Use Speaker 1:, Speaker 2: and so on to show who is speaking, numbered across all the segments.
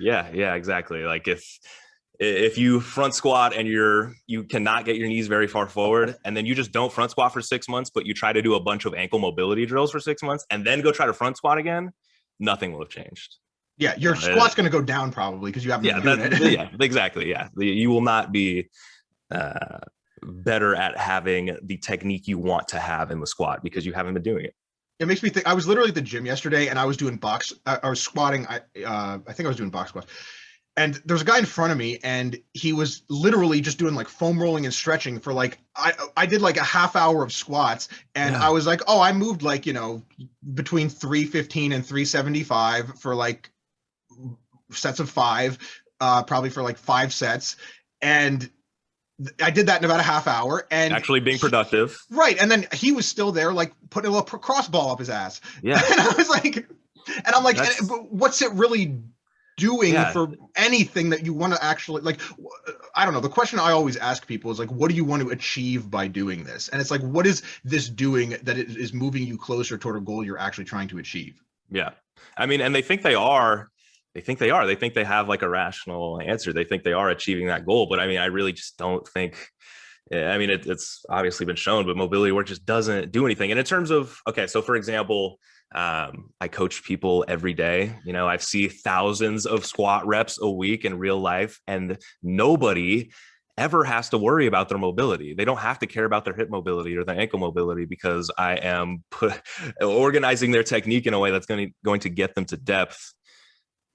Speaker 1: Yeah, exactly. Like if you front squat and you cannot get your knees very far forward, and then you just don't front squat for 6 months, but you try to do a bunch of ankle mobility drills for 6 months and then go try to front squat again, nothing will have changed.
Speaker 2: Yeah, your squat's going to go down probably because you haven't been doing it.
Speaker 1: Yeah, exactly. Yeah, you will not be uh, better at having the technique you want to have in the squat because you haven't been doing it.
Speaker 2: It makes me think. I was literally at the gym yesterday and I was doing I was squatting. I think I was doing box squats. And there was a guy in front of me, and he was literally just doing like foam rolling and stretching for like I did like a half hour of squats, and I was like, oh, I moved like between 315 and 375 for like sets of five, probably for like 5 sets, and I did that in about a half hour, and
Speaker 1: actually being productive.
Speaker 2: Right, and then he was still there, like putting a little cross ball up his ass.
Speaker 1: Yeah,
Speaker 2: and I was like, and I'm like, what's it really doing for anything that you want to actually like? I don't know. The question I always ask people is like, what do you want to achieve by doing this? And it's like, what is this doing that it is moving you closer toward a goal you're actually trying to achieve?
Speaker 1: Yeah, I mean, and they think they are. They think they are. They think they have like a rational answer. They think they are achieving that goal. But I mean, I really just don't think. I mean, it's obviously been shown, but mobility work just doesn't do anything. And in terms of, okay, so for example, I coach people every day. I see thousands of squat reps a week in real life, and nobody ever has to worry about their mobility. They don't have to care about their hip mobility or their ankle mobility because I am organizing their technique in a way that's going to get them to depth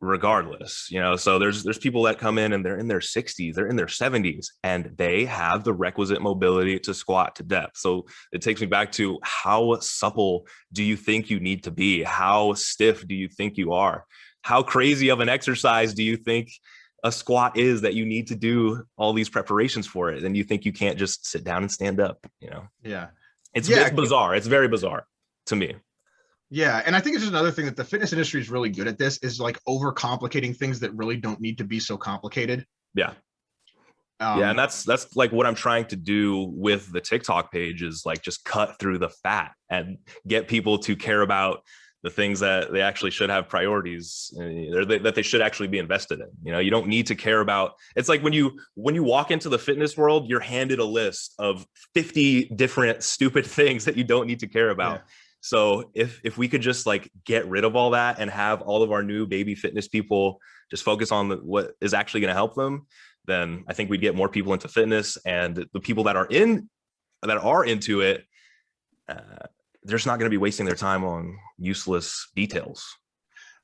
Speaker 1: regardless. So there's people that come in and they're in their 60s, they're in their 70s, and they have the requisite mobility to squat to depth. So it takes me back to, how supple do you think you need to be? How stiff do you think you are? How crazy of an exercise do you think a squat is that you need to do all these preparations for it? And you think you can't just sit down and stand up?
Speaker 2: Yeah,
Speaker 1: it's bizarre. It's very bizarre to me.
Speaker 2: Yeah, and I think it's just another thing that the fitness industry is really good at, this is like overcomplicating things that really don't need to be so complicated.
Speaker 1: Yeah. And that's like what I'm trying to do with the TikTok page, is like just cut through the fat and get people to care about the things that they actually should have priorities, that they should actually be invested in. You don't need to care about. It's like when you walk into the fitness world, you're handed a list of 50 different stupid things that you don't need to care about. Yeah. So if we could just like get rid of all that and have all of our new baby fitness people just focus on what is actually going to help them, then I think we'd get more people into fitness, and the people that are into it, they're just not going to be wasting their time on useless details.